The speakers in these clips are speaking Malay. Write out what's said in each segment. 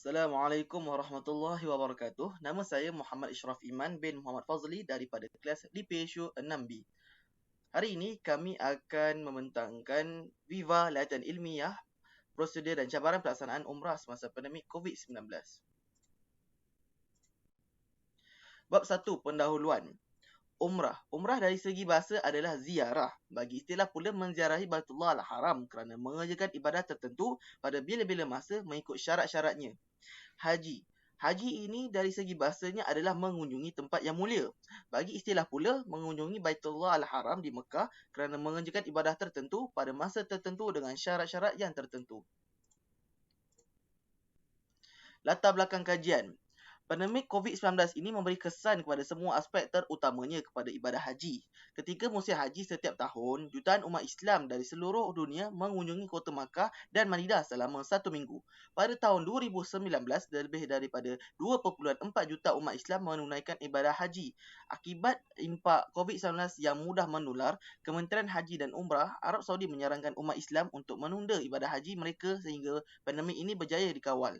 Assalamualaikum warahmatullahi wabarakatuh. Nama saya Muhammad Ishraf Iman bin Muhammad Fazli daripada kelas DPSU 6B. Hari ini kami akan membentangkan Viva Latihan Ilmiah, prosedur dan cabaran pelaksanaan umrah semasa pandemik COVID-19. Bab 1, pendahuluan. Umrah. Umrah dari segi bahasa adalah ziarah. Bagi istilah pula menziarahi Baitullah Al-Haram kerana mengerjakan ibadah tertentu pada bila-bila masa mengikut syarat-syaratnya. Haji. Haji ini dari segi bahasanya adalah mengunjungi tempat yang mulia. Bagi istilah pula, mengunjungi Baitullah Al-Haram di Mekah kerana mengerjakan ibadah tertentu pada masa tertentu dengan syarat-syarat yang tertentu. Latar belakang kajian. Pandemik COVID-19 ini memberi kesan kepada semua aspek, terutamanya kepada ibadah haji. Ketika musim haji setiap tahun, jutaan umat Islam dari seluruh dunia mengunjungi kota Makkah dan Madinah selama 1 minggu. Pada tahun 2019, lebih daripada 2.4 juta umat Islam menunaikan ibadah haji. Akibat impak COVID-19 yang mudah menular, Kementerian Haji dan Umrah Arab Saudi menyarankan umat Islam untuk menunda ibadah haji mereka sehingga pandemik ini berjaya dikawal.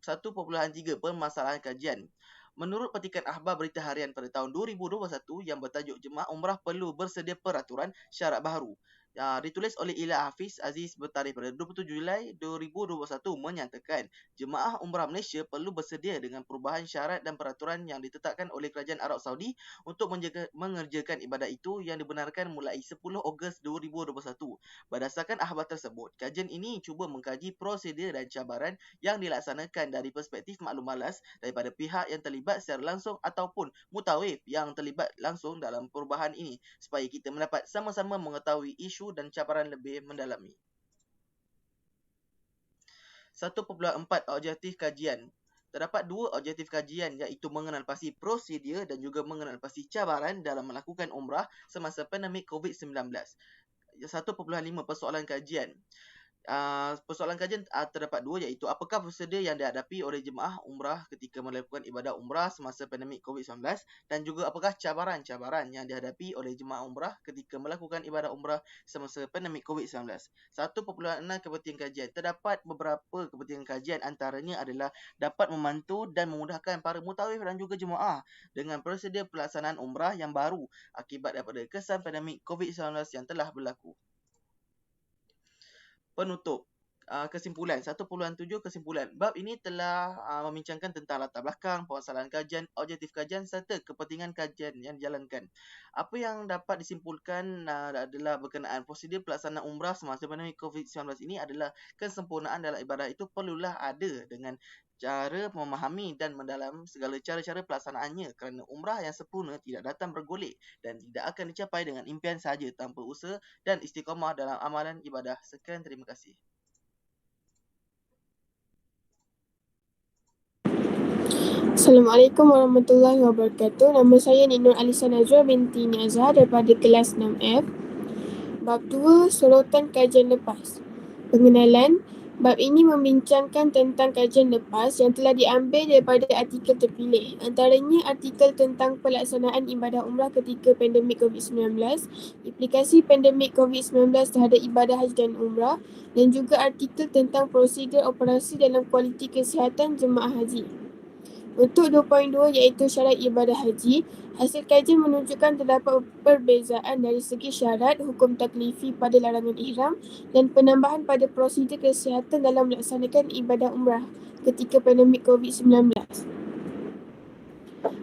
1.3 Permasalahan kajian. Menurut petikan akhbar berita harian pada tahun 2021 yang bertajuk Jemaah Umrah perlu bersedia peraturan syarat baru, ditulis oleh Ila Hafiz Aziz bertarikh pada 27 Julai 2021 menyatakan Jemaah Umrah Malaysia perlu bersedia dengan perubahan syarat dan peraturan yang ditetapkan oleh Kerajaan Arab Saudi untuk mengerjakan ibadah itu yang dibenarkan mulai 10 Ogos 2021. Berdasarkan akhbar tersebut, kajian ini cuba mengkaji prosedur dan cabaran yang dilaksanakan dari perspektif maklum malas daripada pihak yang terlibat secara langsung ataupun mutawif yang terlibat langsung dalam perubahan ini supaya kita mendapat sama-sama mengetahui isu dan cabaran lebih mendalami. 1.4 Objektif kajian. Terdapat 2 objektif kajian iaitu mengenal pasti prosedur dan juga mengenal pasti cabaran dalam melakukan umrah semasa pandemik COVID-19. 1.5 Persoalan kajian. Persoalan kajian terdapat 2 iaitu apakah prosedur yang dihadapi oleh jemaah umrah ketika melakukan ibadah umrah semasa pandemik COVID-19 dan juga apakah cabaran-cabaran yang dihadapi oleh jemaah umrah ketika melakukan ibadah umrah semasa pandemik COVID-19. 1.6 Kepentingan kajian. Terdapat beberapa kepentingan kajian, antaranya adalah dapat membantu dan memudahkan para mutawif dan juga jemaah dengan prosedur pelaksanaan umrah yang baru akibat daripada kesan pandemik COVID-19 yang telah berlaku. Penutup. Kesimpulan. 1.7 Kesimpulan. Bab ini telah membincangkan tentang latar belakang, permasalahan kajian, objektif kajian serta kepentingan kajian yang dijalankan. Apa yang dapat disimpulkan adalah berkenaan prosedur pelaksanaan umrah semasa pandemik COVID-19 ini adalah kesempurnaan dalam ibadah itu perlulah ada dengan cara memahami dan mendalam segala cara-cara pelaksanaannya kerana umrah yang sempurna tidak datang bergolek dan tidak akan dicapai dengan impian sahaja tanpa usaha dan istiqamah dalam amalan ibadah. Sekian, terima kasih. Assalamualaikum warahmatullahi wabarakatuh. Nama saya Nur Alisa Nazwa binti Niazah daripada kelas 6F. Bab 2, sorotan kajian lepas. Pengenalan. Bab ini membincangkan tentang kajian lepas yang telah diambil daripada artikel terpilih. Antaranya artikel tentang pelaksanaan ibadah umrah ketika pandemik COVID-19, implikasi pandemik COVID-19 terhadap ibadah haji dan umrah, dan juga artikel tentang prosedur operasi dalam kualiti kesihatan jemaah haji. Untuk 2.2 iaitu syarat ibadah haji, hasil kajian menunjukkan terdapat perbezaan dari segi syarat hukum taklifi pada larangan ihram dan penambahan pada prosedur kesihatan dalam melaksanakan ibadah umrah ketika pandemik COVID-19.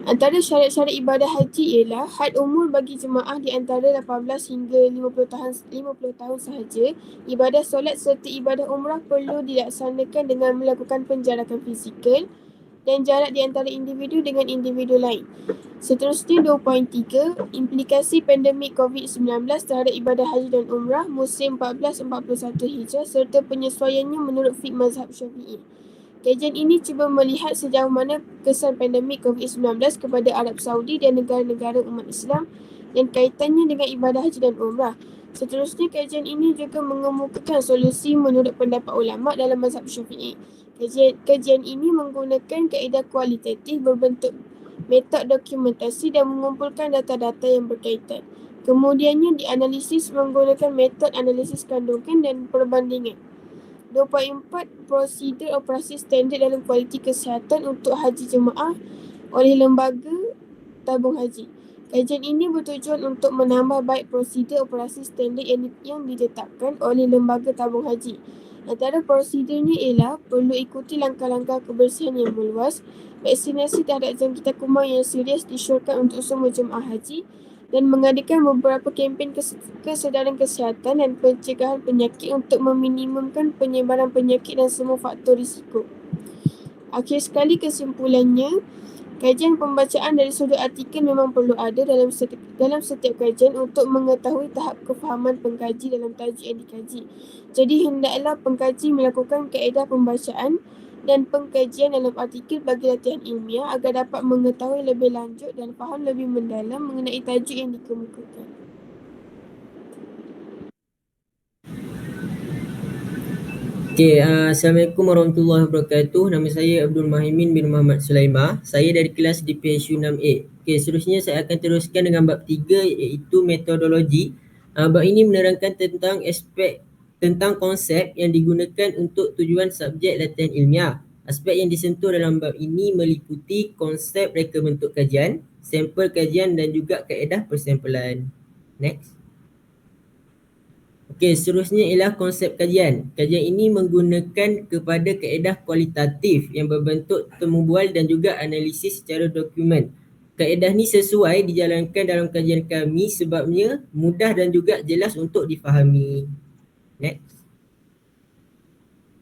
Antara syarat-syarat ibadah haji ialah had umur bagi jemaah di antara 18 hingga 50 tahun sahaja. Ibadah solat serta ibadah umrah perlu dilaksanakan dengan melakukan penjarakan fizikal dan jarak di antara individu dengan individu lain. Seterusnya 2.3, implikasi pandemik COVID-19 terhadap ibadah haji dan umrah musim 1441 Hijrah serta penyesuaiannya menurut fiqh mazhab Syafi'i. Kajian ini cuba melihat sejauh mana kesan pandemik COVID-19 kepada Arab Saudi dan negara-negara umat Islam dan kaitannya dengan ibadah haji dan umrah. Seterusnya, kajian ini juga mengemukakan solusi menurut pendapat ulama dalam mazhab Syafi'i. Kajian ini menggunakan kaedah kualitatif berbentuk metod dokumentasi dan mengumpulkan data-data yang berkaitan. Kemudiannya dianalisis menggunakan metod analisis kandungan dan perbandingan. 2.4 prosedur operasi standard dalam kualiti kesihatan untuk haji jemaah oleh Lembaga Tabung Haji. Kajian ini bertujuan untuk menambah baik prosedur operasi standard yang ditetapkan oleh Lembaga Tabung Haji. Antara prosedurnya ialah perlu ikuti langkah-langkah kebersihan yang meluas, vaksinasi terhadap jangkitan kuman yang serius disyorkan untuk semua jemaah haji dan mengadakan beberapa kempen kesedaran kesihatan dan pencegahan penyakit untuk meminimumkan penyebaran penyakit dan semua faktor risiko. Akhir sekali, kesimpulannya, kajian pembacaan dari sudut artikel memang perlu ada dalam setiap kajian untuk mengetahui tahap kefahaman pengkaji dalam tajuk yang dikaji. Jadi, hendaklah pengkaji melakukan kaedah pembacaan dan pengkajian dalam artikel bagi latihan ilmiah agar dapat mengetahui lebih lanjut dan faham lebih mendalam mengenai tajuk yang dikemukakan. Assalamualaikum warahmatullahi wabarakatuh. Nama saya Abdul Mahimin bin Muhammad Sulaimah. Saya dari kelas DPHU 6A. Seterusnya saya akan teruskan dengan bab 3 iaitu metodologi. Bab ini menerangkan tentang konsep yang digunakan untuk tujuan subjek latihan ilmiah. Aspek yang disentuh dalam bab ini meliputi konsep reka bentuk kajian, sampel kajian dan juga kaedah persampelan. Next. Seterusnya ialah konsep kajian. Kajian ini menggunakan kepada kaedah kualitatif yang berbentuk temu bual dan juga analisis secara dokumen. Kaedah ni sesuai dijalankan dalam kajian kami sebabnya mudah dan juga jelas untuk difahami. Next.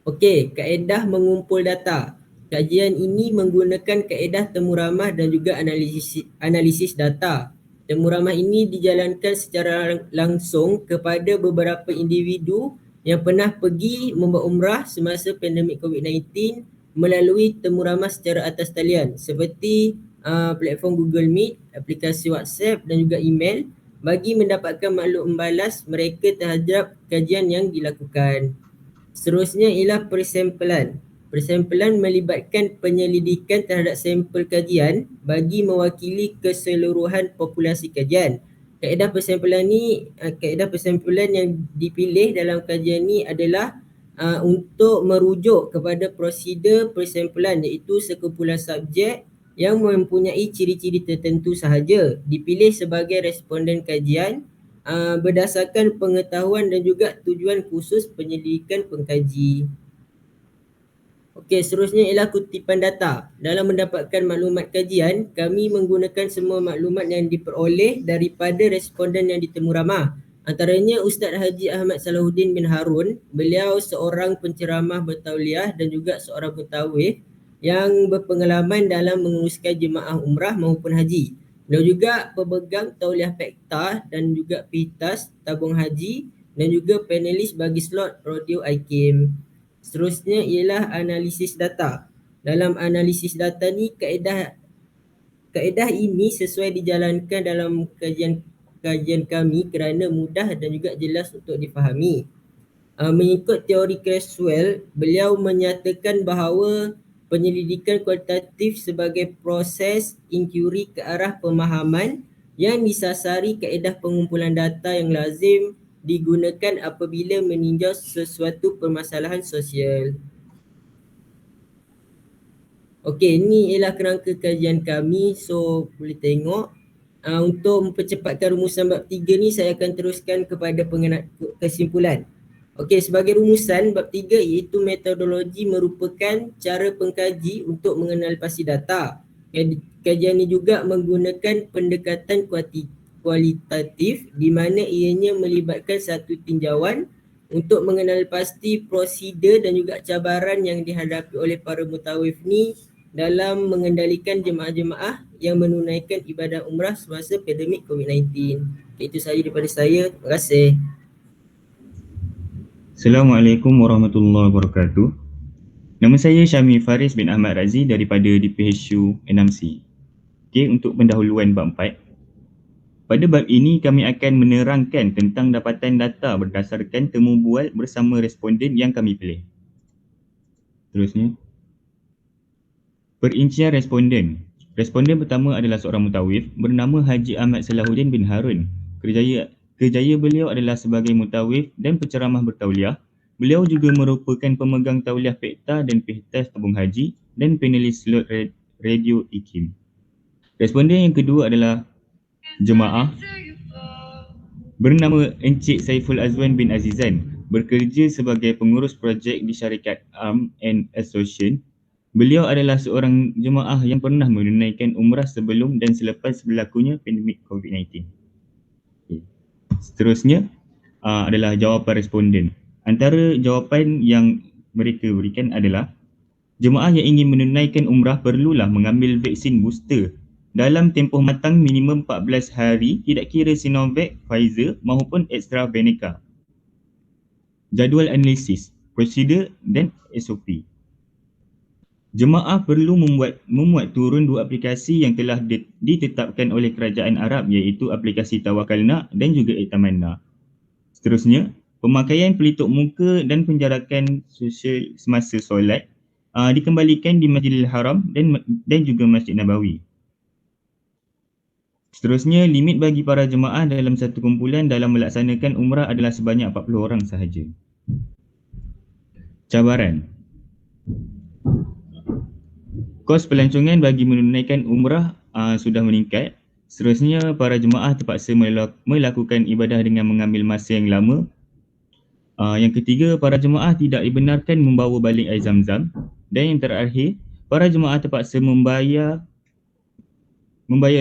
Kaedah mengumpul data. Kajian ini menggunakan kaedah temu ramah dan juga analisis data. Temu ramah ini dijalankan secara langsung kepada beberapa individu yang pernah pergi membuat umrah semasa pandemik COVID-19 melalui temu ramah secara atas talian seperti platform Google Meet, aplikasi WhatsApp dan juga email bagi mendapatkan maklum membalas mereka terhadap kajian yang dilakukan. Seterusnya ialah persampelan. Persampelan melibatkan penyelidikan terhadap sampel kajian bagi mewakili keseluruhan populasi kajian. Kaedah persampelan yang dipilih dalam kajian ni adalah untuk merujuk kepada prosedur persampelan iaitu sekumpulan subjek yang mempunyai ciri-ciri tertentu sahaja dipilih sebagai responden kajian berdasarkan pengetahuan dan juga tujuan khusus penyelidikan pengkaji. Seterusnya ialah kutipan data. Dalam mendapatkan maklumat kajian, kami menggunakan semua maklumat yang diperoleh daripada responden yang ditemu ramah. Antaranya Ustaz Haji Ahmad Salahuddin bin Harun. Beliau seorang penceramah bertauliah dan juga seorang mutawif yang berpengalaman dalam menguruskan jemaah umrah maupun haji. Beliau juga pemegang tauliah Pekta dan juga Pitas tabung haji dan juga panelis bagi slot radio IKIM. Seterusnya ialah analisis data. Dalam analisis data ni kaedah ini sesuai dijalankan dalam kajian kami kerana mudah dan juga jelas untuk difahami. Mengikut teori Creswell, beliau menyatakan bahawa penyelidikan kualitatif sebagai proses inquiry ke arah pemahaman yang disasari kaedah pengumpulan data yang lazim digunakan apabila meninjau sesuatu permasalahan sosial. Ini ialah kerangka kajian kami. So, boleh tengok. Untuk mempercepatkan rumusan bab 3 ni, saya akan teruskan kepada kesimpulan. Sebagai rumusan, bab 3 iaitu metodologi merupakan cara pengkaji untuk mengenal pasti data. Kajian ini juga menggunakan pendekatan kualitatif di mana ianya melibatkan satu tinjauan untuk mengenal pasti prosedur dan juga cabaran yang dihadapi oleh para mutawif ni dalam mengendalikan jemaah-jemaah yang menunaikan ibadah umrah semasa pandemik COVID-19. Itu sahaja daripada saya. Terima kasih. Assalamualaikum warahmatullahi wabarakatuh. Nama saya Syami Faris bin Ahmad Razi daripada DPHU 6C. Untuk pendahuluan bab 4. Pada bab ini kami akan menerangkan tentang dapatan data berdasarkan temu bual bersama responden yang kami pilih. Terusnya. Perincian responden. Responden pertama adalah seorang mutawif bernama Haji Ahmad Salahuddin bin Harun. Kerjaya beliau adalah sebagai mutawif dan penceramah bertauliah Beliau juga merupakan pemegang tauliah Pekta dan Pehtas Tabung Haji dan panelis slot Radio IKIM. Responden yang kedua adalah jemaah bernama Encik Saiful Azwan bin Azizan, bekerja sebagai pengurus projek di syarikat Arm and Association. Beliau adalah seorang jemaah yang pernah menunaikan umrah sebelum dan selepas berlakunya pandemik COVID-19. Seterusnya adalah jawapan responden. Antara jawapan yang mereka berikan adalah jemaah yang ingin menunaikan umrah perlulah mengambil vaksin booster dalam tempoh matang minimum 14 hari, tidak kira Sinovac, Pfizer maupun AstraZeneca. Jadual analisis, prosedur dan SOP. Jemaah perlu memuat turun dua aplikasi yang telah ditetapkan oleh Kerajaan Arab, iaitu aplikasi Tawakalna dan juga Itamanna. Seterusnya, pemakaian pelitup muka dan penjarakan sosial semasa solat dikembalikan di Masjidil Haram dan juga Masjid Nabawi. Seterusnya, limit bagi para jemaah dalam satu kumpulan dalam melaksanakan umrah adalah sebanyak 40 orang sahaja. Cabaran. Kos pelancongan bagi menunaikan umrah sudah meningkat. Seterusnya, para jemaah terpaksa melakukan ibadah dengan mengambil masa yang lama. Yang ketiga, para jemaah tidak dibenarkan membawa balik air zam-zam. Dan yang terakhir, para jemaah terpaksa membayar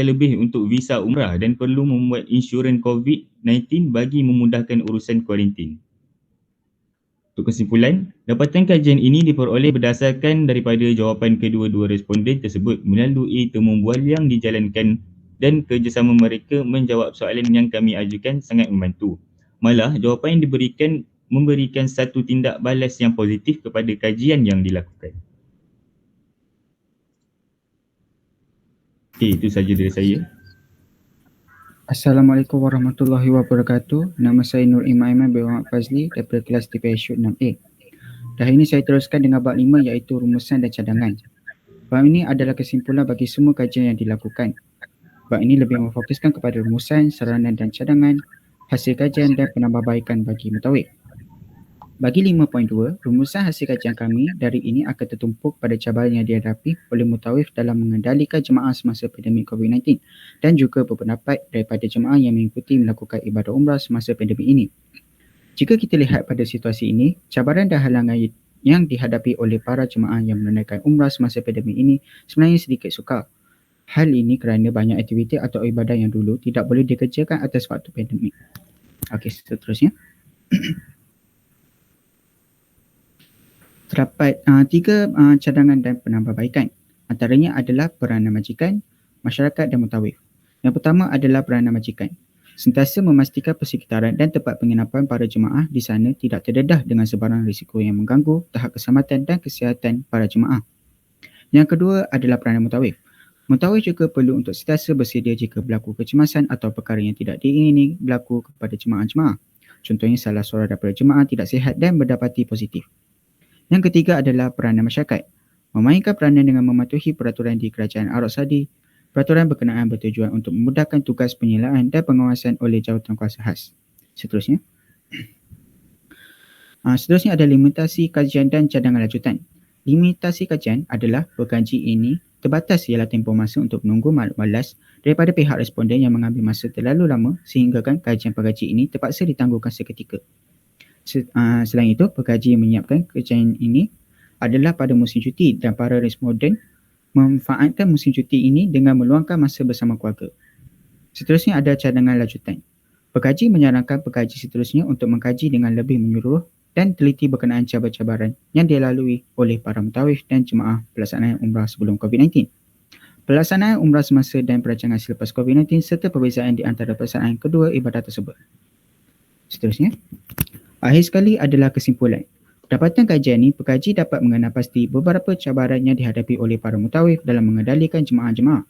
lebih untuk visa umrah dan perlu membuat insurans COVID-19 bagi memudahkan urusan kuarantin. Untuk kesimpulan, dapatan kajian ini diperoleh berdasarkan daripada jawapan kedua-dua responden tersebut melalui temu bual yang dijalankan dan kerjasama mereka menjawab soalan yang kami ajukan sangat membantu. Malah, jawapan yang diberikan memberikan satu tindak balas yang positif kepada kajian yang dilakukan. Okey, itu saja dari saya. Assalamualaikum warahmatullahi wabarakatuh. Nama saya Nur Iman bin Muhammad Fazli daripada kelas TPSU 6A. Dan hari ini saya teruskan dengan bab 5 iaitu rumusan dan cadangan. Bab ini adalah kesimpulan bagi semua kajian yang dilakukan. Bab ini lebih memfokuskan kepada rumusan, saranan dan cadangan, hasil kajian dan penambahbaikan bagi mutawif. Bagi 5.2, rumusan hasil kajian kami dari ini akan tertumpuk pada cabaran yang dihadapi oleh mutawif dalam mengendalikan jemaah semasa pandemik COVID-19 dan juga berpendapat daripada jemaah yang mengikuti melakukan ibadah umrah semasa pandemik ini. Jika kita lihat pada situasi ini, cabaran dan halangan yang dihadapi oleh para jemaah yang menunaikan umrah semasa pandemik ini sebenarnya sedikit sukar. Hal ini kerana banyak aktiviti atau ibadah yang dulu tidak boleh dikerjakan atas waktu pandemik. Okey, seterusnya. Terdapat 3 cadangan dan penambahbaikan. Antaranya adalah peranan majikan, masyarakat dan mutawif. Yang pertama adalah peranan majikan. Sentiasa memastikan persekitaran dan tempat penginapan para jemaah di sana tidak terdedah dengan sebarang risiko yang mengganggu tahap keselamatan dan kesihatan para jemaah. Yang kedua adalah peranan mutawif. Mutawif juga perlu untuk sentiasa bersedia jika berlaku kecemasan atau perkara yang tidak diingini berlaku kepada jemaah-jemaah. Contohnya salah seorang daripada jemaah tidak sihat dan berdapati positif. Yang ketiga adalah peranan masyarakat. Memainkan peranan dengan mematuhi peraturan di Kerajaan Arab Saudi. Peraturan berkenaan bertujuan untuk memudahkan tugas penyelaan dan pengawasan oleh jawatankuasa khas. Seterusnya. Seterusnya ada limitasi kajian dan cadangan lanjutan. Limitasi kajian adalah pengkaji ini terbatas ialah tempoh masa untuk menunggu maklumat balas daripada pihak responden yang mengambil masa terlalu lama sehingga kajian pengkaji ini terpaksa ditangguhkan seketika. Selain itu, pengkaji yang menyiapkan kajian ini adalah pada musim cuti dan para responden memanfaatkan musim cuti ini dengan meluangkan masa bersama keluarga. Seterusnya ada cadangan lanjutan. Pengkaji menyarankan pengkaji seterusnya untuk mengkaji dengan lebih menyeluruh dan teliti berkenaan cabaran-cabaran yang dilalui oleh para mutawif dan jemaah pelaksanaan umrah sebelum COVID-19. Pelaksanaan umrah semasa dan perancangan selepas COVID-19 serta perbezaan di antara pelaksanaan kedua ibadah tersebut. Seterusnya. Akhir sekali adalah kesimpulan. Dapatan kajian ini, pengkaji dapat mengenal pasti beberapa cabaran yang dihadapi oleh para mutawif dalam mengendalikan jemaah-jemaah.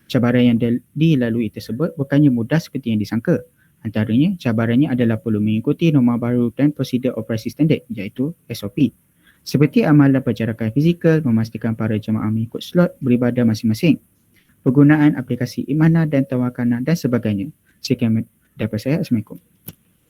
Cabaran yang dilalui tersebut bukannya mudah seperti yang disangka. Antaranya, cabarannya adalah perlu mengikuti norma baru dan prosedur operasi standard iaitu SOP. Seperti amalan perjarakan fizikal, memastikan para jemaah mengikut slot beribadah masing-masing. Penggunaan aplikasi Imanah dan Tawakalna dan sebagainya. Sekian daripada saya. Assalamualaikum.